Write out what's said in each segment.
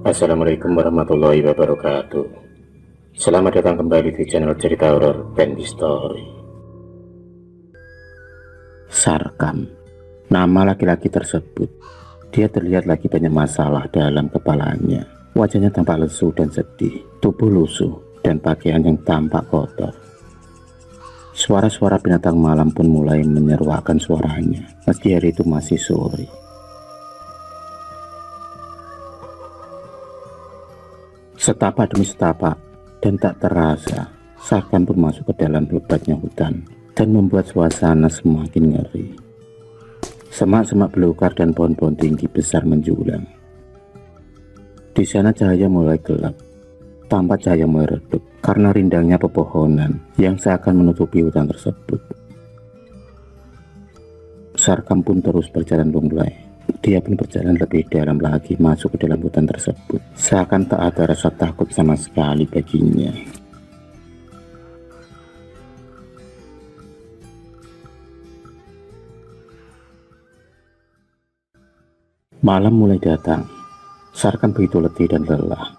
Assalamualaikum warahmatullahi wabarakatuh. Selamat datang kembali di channel cerita horor Bendy Story. Sarkam, nama laki-laki tersebut. Dia terlihat lagi banyak masalah dalam kepalanya. Wajahnya tampak lesu dan sedih, tubuh lusuh, dan pakaian yang tampak kotor. Suara-suara binatang malam pun mulai menyeruakan suaranya, meski hari itu masih sore. Setapak demi setapak, dan tak terasa, Sarkam pun masuk ke dalam lebatnya hutan dan membuat suasana semakin ngeri. Semak-semak belukar dan pohon-pohon tinggi besar menjulang. Di sana cahaya mulai gelap, tampak cahaya mulai redup karena rindangnya pepohonan yang seakan menutupi hutan tersebut. Sarkam pun terus berjalan lunglai. Dia pun berjalan lebih dalam lagi masuk ke dalam hutan tersebut. Seakan tak ada rasa takut sama sekali baginya. Malam mulai datang. Sarkam begitu letih dan lelah.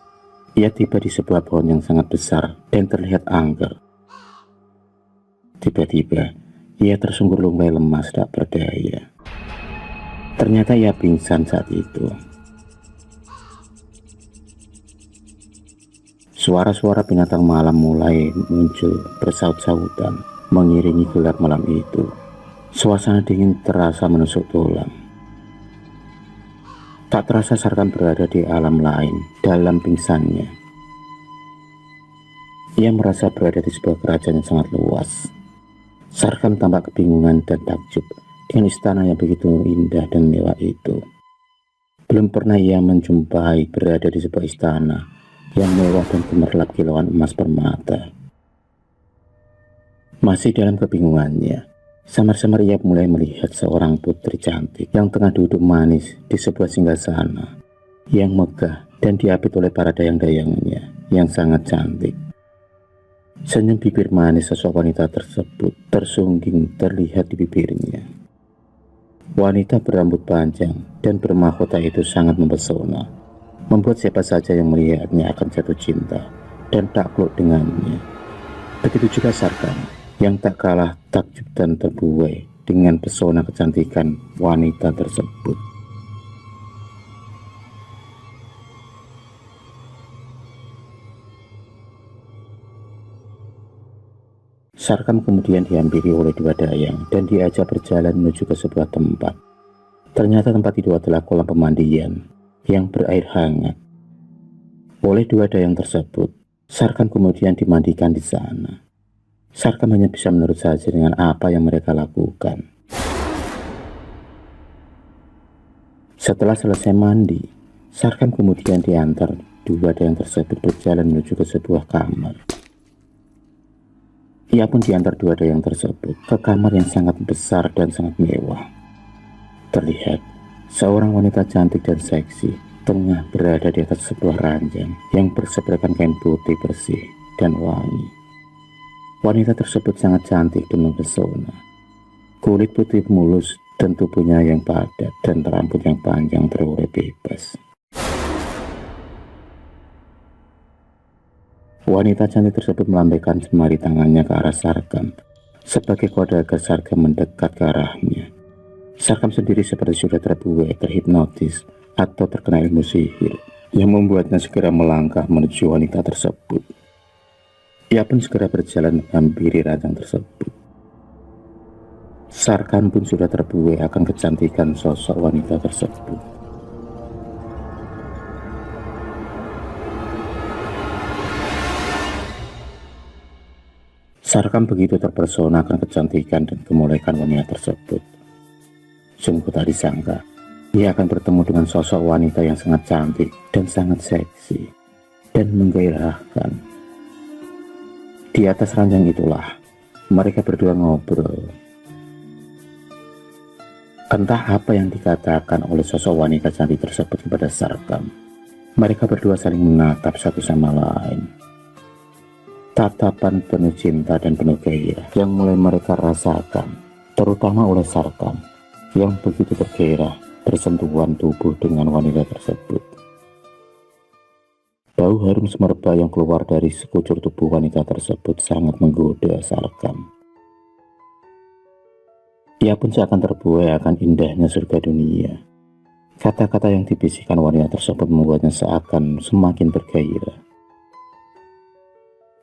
Ia tiba di sebuah pohon yang sangat besar dan terlihat angker. Tiba-tiba, ia tersungkur lunglai lemas tak berdaya. Ternyata ia pingsan saat itu. Suara-suara binatang malam mulai muncul bersaut-sautan mengiringi gelap malam itu. Suasana dingin terasa menusuk tulang. Tak terasa Sarkam berada di alam lain dalam pingsannya. Ia merasa berada di sebuah kerajaan yang sangat luas. Sarkam tampak kebingungan dan takjub dengan istana yang begitu indah dan mewah itu. Belum pernah ia menjumpai berada di sebuah istana yang mewah dan gemerlap kilauan emas permata. Masih dalam kebingungannya, samar-samar ia mulai melihat seorang putri cantik yang tengah duduk manis di sebuah singgasana yang megah dan diapit oleh para dayang-dayangnya yang sangat cantik. Senyum bibir manis sosok wanita tersebut tersungging terlihat di bibirnya. Wanita berambut panjang dan bermahkota itu sangat mempesona, membuat siapa saja yang melihatnya akan jatuh cinta dan takluk dengannya. Begitu juga Sarkam yang tak kalah takjub dan terbuai dengan pesona kecantikan wanita tersebut. Sarkam kemudian dihampiri oleh dua dayang dan diajak berjalan menuju ke sebuah tempat. Ternyata tempat itu adalah kolam pemandian yang berair hangat. Oleh dua dayang tersebut, Sarkam kemudian dimandikan di sana. Sarkam hanya bisa menurut saja dengan apa yang mereka lakukan. Setelah selesai mandi, Sarkam kemudian diantar dua dayang tersebut berjalan menuju ke sebuah kamar. Ia pun diantar dua dayang tersebut ke kamar yang sangat besar dan sangat mewah. Terlihat seorang wanita cantik dan seksi tengah berada di atas sebuah ranjang yang bersebrakan kain putih bersih dan wangi. Wanita tersebut sangat cantik dan mempesona. Kulit putih mulus dan tubuhnya yang padat dan rambut yang panjang terurai bebas. Wanita cantik tersebut melambaikan jemari tangannya ke arah Sarkam sebagai kode agar Sarkam mendekat ke arahnya. Sarkam sendiri seperti sudah terbuai, terhipnotis atau terkena ilmu sihir yang membuatnya segera melangkah menuju wanita tersebut. Ia pun segera berjalan menghampiri ranjang tersebut. Sarkam pun sudah terbuai akan kecantikan sosok wanita tersebut. Sarkam begitu terpesona akan kecantikan dan kemolekan wanita tersebut. Sungguh tak disangka, ia akan bertemu dengan sosok wanita yang sangat cantik dan sangat seksi dan menggairahkan. Di atas ranjang itulah, mereka berdua ngobrol. Entah apa yang dikatakan oleh sosok wanita cantik tersebut kepada Sarkam. Mereka berdua saling menatap satu sama lain. Tatapan penuh cinta dan penuh gairah yang mulai mereka rasakan, terutama oleh Sarkam yang begitu tergairah bersentuhan tubuh dengan wanita tersebut. Bau harum semerbak yang keluar dari sekujur tubuh wanita tersebut sangat menggoda Sarkam. Ia pun seakan terbuai akan indahnya surga dunia. Kata-kata yang dibisikkan wanita tersebut membuatnya seakan semakin bergairah.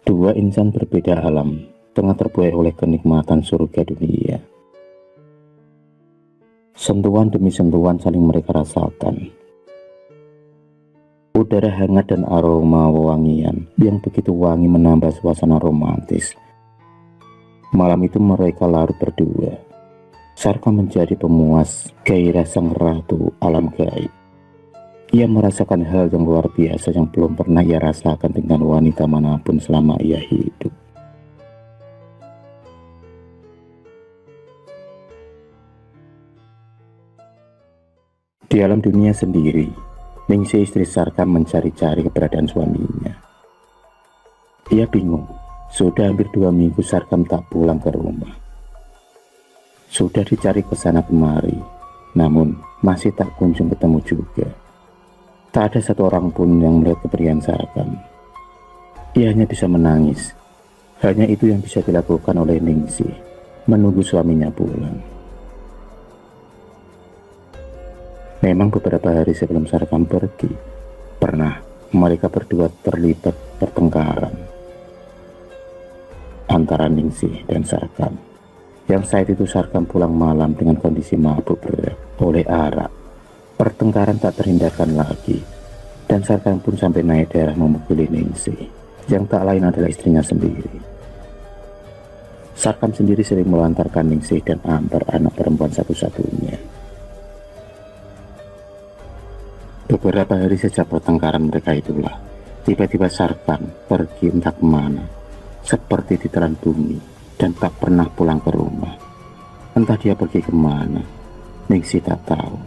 Dua insan berbeda alam tengah terbuai oleh kenikmatan surga dunia. Sentuhan demi sentuhan saling mereka rasakan. Udara hangat dan aroma wewangian yang begitu wangi menambah suasana romantis. Malam itu mereka larut berdua. Sarkam menjadi pemuas gairah sang ratu alam gaib. Ia merasakan hal yang luar biasa yang belum pernah ia rasakan dengan wanita manapun selama ia hidup. Di alam dunia sendiri, Ningsih istri Sarkam mencari-cari keberadaan suaminya. Ia bingung, sudah hampir 2 minggu Sarkam tak pulang ke rumah. Sudah dicari ke sana kemari, namun masih tak kunjung ketemu juga. Tak ada satu orang pun yang melihat kepergian Sarkam. Ia hanya bisa menangis. Hanya itu yang bisa dilakukan oleh Ningsih, menunggu suaminya pulang. Memang beberapa hari sebelum Sarkam pergi, pernah mereka berdua terlibat pertengkaran antara Ningsih dan Sarkam. Yang saat itu Sarkam pulang malam dengan kondisi mabuk berat oleh arak. Pertengkaran tak terhindarkan lagi, dan Sarkam pun sampai naik darah memukuli Ningsih, yang tak lain adalah istrinya sendiri. Sarkam sendiri sering melantarkan Ningsih dan Ambar, anak perempuan satu-satunya. Beberapa hari sejak pertengkaran mereka itulah, tiba-tiba Sarkam pergi entah kemana, seperti ditelan bumi, dan tak pernah pulang ke rumah. Entah dia pergi kemana, Ningsih tak tahu.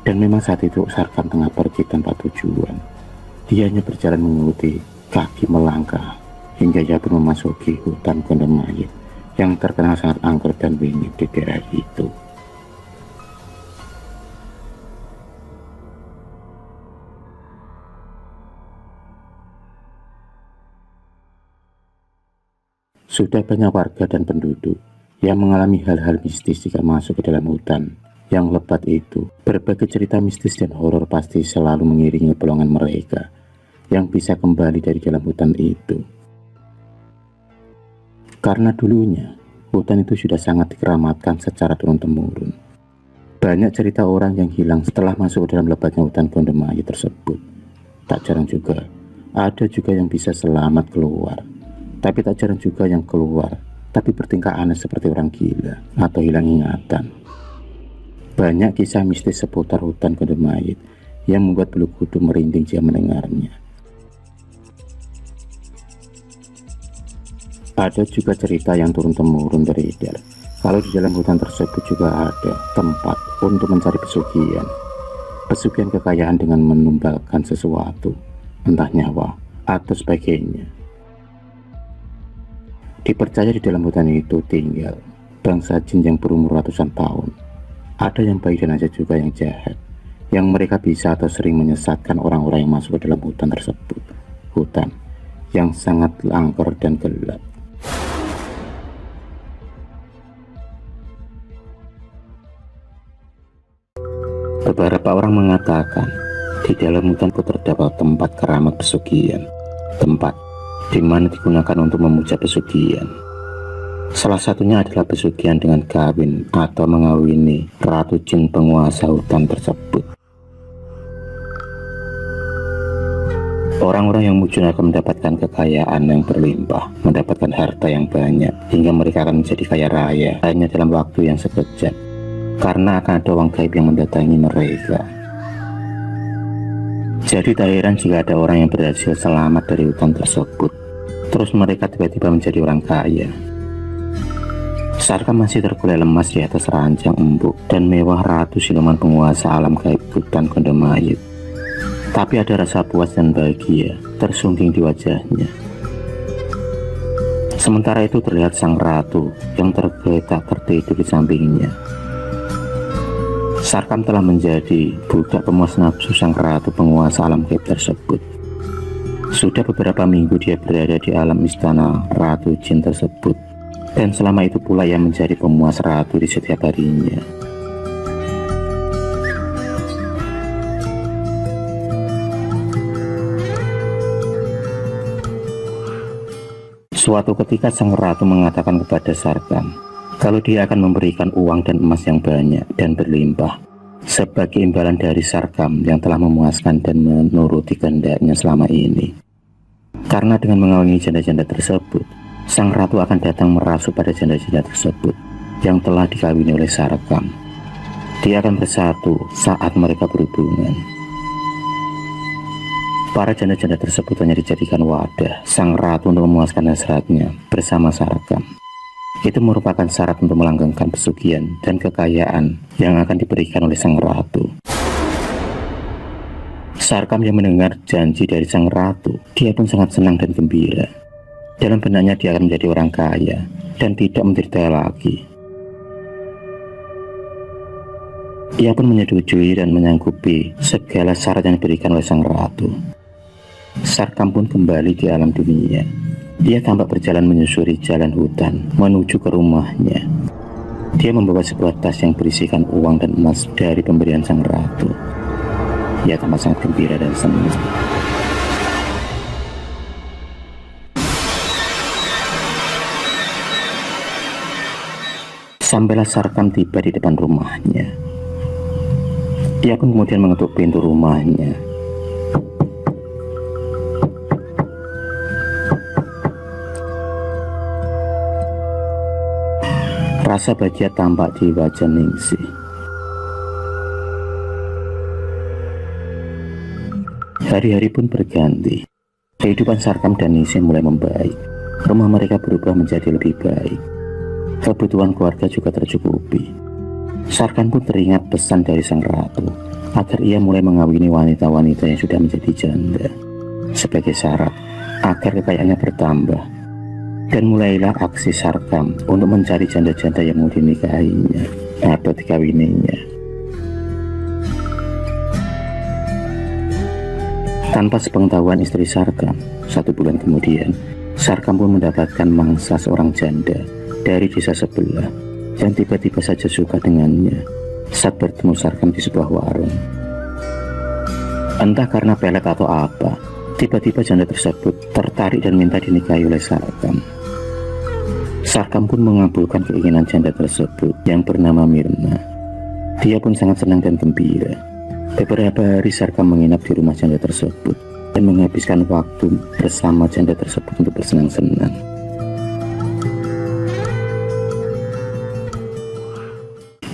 Dan memang saat itu Sarkam tengah pergi tanpa tujuan. Dia hanya berjalan mengikuti kaki melangkah, hingga ia pun memasuki hutan Gondomayit yang terkenal sangat angker dan wingit di daerah itu. Sudah banyak warga dan penduduk yang mengalami hal-hal mistis jika masuk ke dalam hutan yang lebat itu. Berbagai cerita mistis dan horor pasti selalu mengiringi pelongan mereka yang bisa kembali dari dalam hutan itu. Karena dulunya hutan itu sudah sangat dikeramatkan secara turun-temurun. Banyak cerita orang yang hilang setelah masuk ke dalam lebatnya hutan Gondomayit tersebut. Tak jarang juga ada juga yang bisa selamat keluar. Tapi tak jarang juga yang keluar, tapi bertingkah aneh seperti orang gila atau hilang ingatan. Banyak kisah mistis seputar hutan Gondomayit yang membuat bulu kuduk merinding jika mendengarnya. Ada juga cerita yang turun-temurun beredar, kalau di dalam hutan tersebut juga ada tempat untuk mencari pesugihan. Pesugihan kekayaan dengan menumbalkan sesuatu, entah nyawa atau sebagainya. Dipercaya di dalam hutan itu tinggal bangsa jin yang berumur ratusan tahun. Ada yang baik dan ada juga yang jahat, yang mereka bisa atau sering menyesatkan orang-orang yang masuk ke dalam hutan tersebut. Hutan yang sangat angker dan gelap. Beberapa orang mengatakan di dalam hutan itu terdapat tempat keramat pesugihan, tempat di mana digunakan untuk memuja pesugihan. Salah satunya adalah pesugihan dengan kawin atau mengawini ratu jin penguasa hutan tersebut. Orang-orang yang mujur akan mendapatkan kekayaan yang berlimpah, mendapatkan harta yang banyak, hingga mereka akan menjadi kaya raya hanya dalam waktu yang sekejap, karena akan ada orang gaib yang mendatangi mereka. Jadi tak heran jika ada orang yang berhasil selamat dari hutan tersebut, terus mereka tiba-tiba menjadi orang kaya. Sarkam masih tergolek lemas di atas ranjang embuk dan mewah ratu siluman penguasa alam gaib hutan Gondomayit. Tapi ada rasa puas dan bahagia tersungging di wajahnya. Sementara itu terlihat sang ratu yang tergeletak tertidur di sampingnya. Sarkam telah menjadi budak pemuas nafsu sang ratu penguasa alam gaib tersebut. Sudah beberapa minggu dia berada di alam istana Ratu Jin tersebut, dan selama itu pula ia menjadi pemuas ratu di setiap harinya. Suatu ketika sang ratu mengatakan kepada Sarkam kalau dia akan memberikan uang dan emas yang banyak dan berlimpah sebagai imbalan dari Sarkam yang telah memuaskan dan menuruti kehendaknya selama ini. Karena dengan mengawini janda-janda tersebut, sang ratu akan datang merasuk pada janda-janda tersebut yang telah dikawini oleh Sarkam. Dia akan bersatu saat mereka berhubungan. Para janda-janda tersebut hanya dijadikan wadah sang ratu untuk memuaskan hasratnya bersama Sarkam. Itu merupakan syarat untuk melanggengkan pesugihan dan kekayaan yang akan diberikan oleh sang ratu. Sarkam yang mendengar janji dari sang ratu, dia pun sangat senang dan gembira. Dalam benaknya dia akan menjadi orang kaya dan tidak menderita lagi. Ia pun menyetujui dan menyanggupi segala syarat yang diberikan oleh sang ratu. Sarkam pun kembali di alam dunia. Dia tampak berjalan menyusuri jalan hutan menuju ke rumahnya. Dia membawa sebuah tas yang berisikan uang dan emas dari pemberian sang ratu. Ia tampak sangat gembira dan senang. Sampailah Sarkam tiba di depan rumahnya. Ia pun kemudian mengetuk pintu rumahnya. Rasa bahagia tampak di wajah Ningsih. Hari-hari pun berganti. Kehidupan Sarkam dan Ningsih mulai membaik. Rumah mereka berubah menjadi lebih baik. Kebutuhan keluarga juga tercukupi. Sarkam pun teringat pesan dari sang ratu agar ia mulai mengawini wanita-wanita yang sudah menjadi janda sebagai syarat agar kekayaannya bertambah. Dan mulailah aksi Sarkam untuk mencari janda-janda yang mau dinikahinya atau dikawininya. Tanpa sepengetahuan istri Sarkam, 1 bulan kemudian, Sarkam pun mendapatkan mangsa seorang janda dari desa sebelah yang tiba-tiba saja suka dengannya saat bertemu Sarkam di sebuah warung. Entah karena pelet atau apa, tiba-tiba janda tersebut tertarik dan minta dinikahi oleh Sarkam. Sarkam pun mengabulkan keinginan janda tersebut yang bernama Mirna. Dia pun sangat senang dan gembira. Beberapa hari Sarkam menginap di rumah janda tersebut dan menghabiskan waktu bersama janda tersebut untuk bersenang-senang.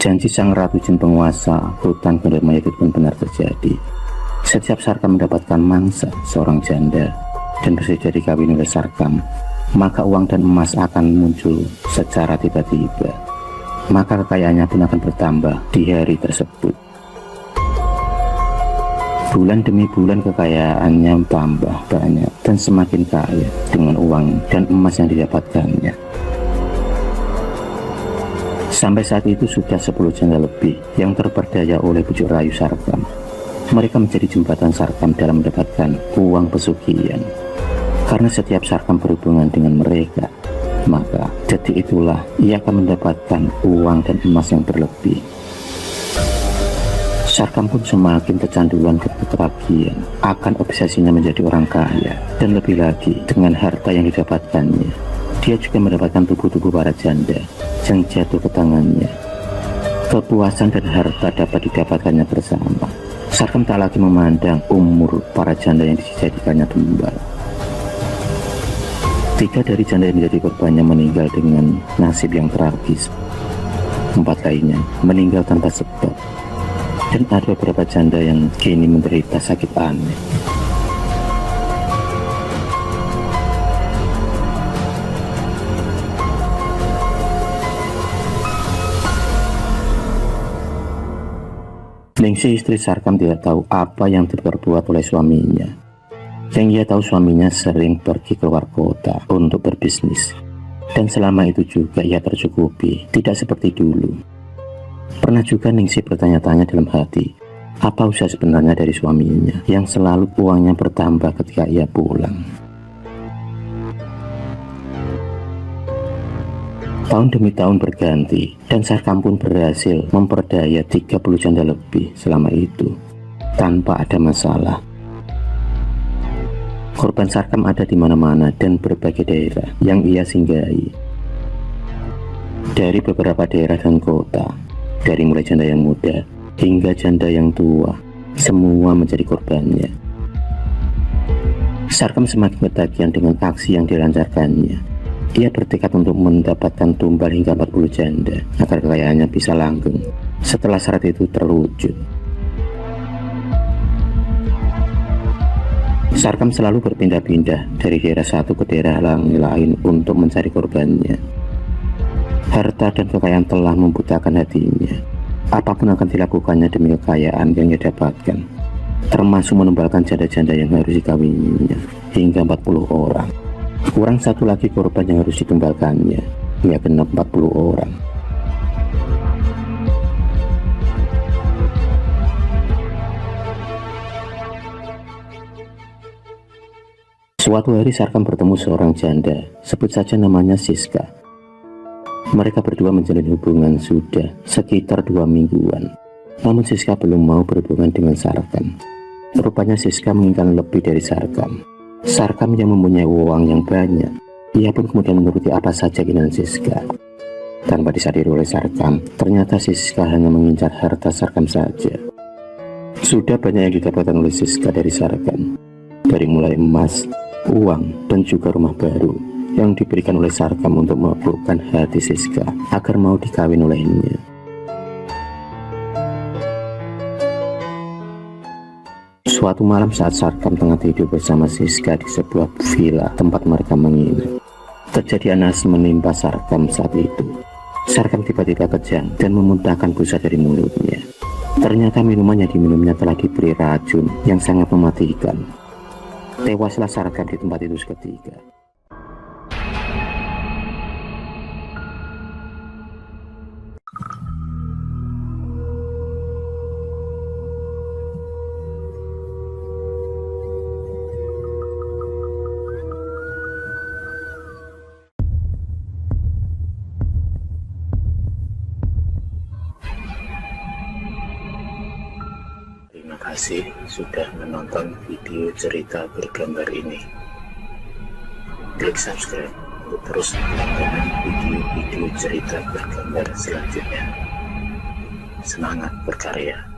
Janji sang Ratu Jin penguasa hutan Gondomaya itu pun benar terjadi. Setiap Sarkam mendapatkan mangsa seorang janda dan bersedia dikawini oleh Sarkam, maka uang dan emas akan muncul secara tiba-tiba. Maka kekayaannya pun akan bertambah di hari tersebut. Bulan demi bulan kekayaannya tambah banyak dan semakin kaya dengan uang dan emas yang didapatkannya. Sampai saat itu sudah 10 janda lebih yang terperdaya oleh bujuk rayu Sarkam. Mereka menjadi jembatan Sarkam dalam mendapatkan uang pesugihan. Karena setiap Sarkam berhubungan dengan mereka, maka detik itulah ia akan mendapatkan uang dan emas yang berlebih. Sarkam pun semakin kecanduan ke kebahagiaan akan obsesinya menjadi orang kaya, dan lebih lagi dengan harta yang didapatkannya. Dia juga mendapatkan tubuh-tubuh para janda yang jatuh ke tangannya. Kepuasan dan harta dapat didapatkannya bersama. Sarkam tak lagi memandang umur para janda yang dijadikannya tumbal. 3 dari janda yang menjadi korbannya meninggal dengan nasib yang tragis. 4 lainnya meninggal tanpa sebab. Dan ada beberapa janda yang kini menderita sakit aneh. Ningsih istri Sarkam tidak tahu apa yang diperbuat oleh suaminya. Yang ia tahu suaminya sering pergi keluar kota untuk berbisnis. Dan selama itu juga ia tercukupi, tidak seperti dulu. Pernah juga Ningsih bertanya-tanya dalam hati, Apa usaha sebenarnya dari suaminya yang selalu uangnya bertambah ketika ia pulang? Tahun demi tahun berganti, dan Sarkam pun berhasil memperdaya 30 janda lebih selama itu, tanpa ada masalah. Korban Sarkam ada di mana-mana dan berbagai daerah yang ia singgahi. Dari beberapa daerah dan kota, dari mulai janda yang muda hingga janda yang tua, semua menjadi korbannya. Sarkam semakin ketagihan dengan aksi yang dilancarkannya. Ia bertekad untuk mendapatkan tumbal hingga 40 janda agar kekayaannya bisa langgeng setelah syarat itu terwujud. Sarkam selalu berpindah-pindah dari daerah satu ke daerah lain untuk mencari korbannya. Harta dan kekayaan telah membutakan hatinya. Apapun akan dilakukannya demi kekayaan yang ia dapatkan, termasuk menumbalkan janda-janda yang harus dikawininya hingga 40 orang. Kurang satu lagi korban yang harus ditumbalkannya, hingga genap 40 orang. Suatu hari Sarkam bertemu seorang janda, sebut saja namanya Siska. Mereka berdua menjalin hubungan sudah sekitar 2 mingguan. Namun Siska belum mau berhubungan dengan Sarkam. Rupanya Siska menginginkan lebih dari Sarkam. Sarkam yang mempunyai uang yang banyak, ia pun kemudian menuruti apa saja keinginan Siska. Tanpa disadari oleh Sarkam, ternyata Siska hanya mengincar harta Sarkam saja. Sudah banyak yang didapatkan oleh Siska dari Sarkam, dari mulai emas, uang, dan juga rumah baru yang diberikan oleh Sarkam untuk menaklukkan hati Siska agar mau dikawin olehnya. Suatu malam saat Sarkam tengah tidur bersama Siska di sebuah villa tempat mereka menginap, kejadian aneh menimpa Sarkam saat itu. Sarkam tiba-tiba kejang dan memuntahkan busa dari mulutnya. Ternyata minuman yang diminumnya telah diberi racun yang sangat mematikan. Tewaslah Sarkam di tempat itu seketika. Terima kasih sudah menonton video cerita bergambar ini. Klik subscribe untuk terus menonton video-video cerita bergambar selanjutnya. Semangat berkarya.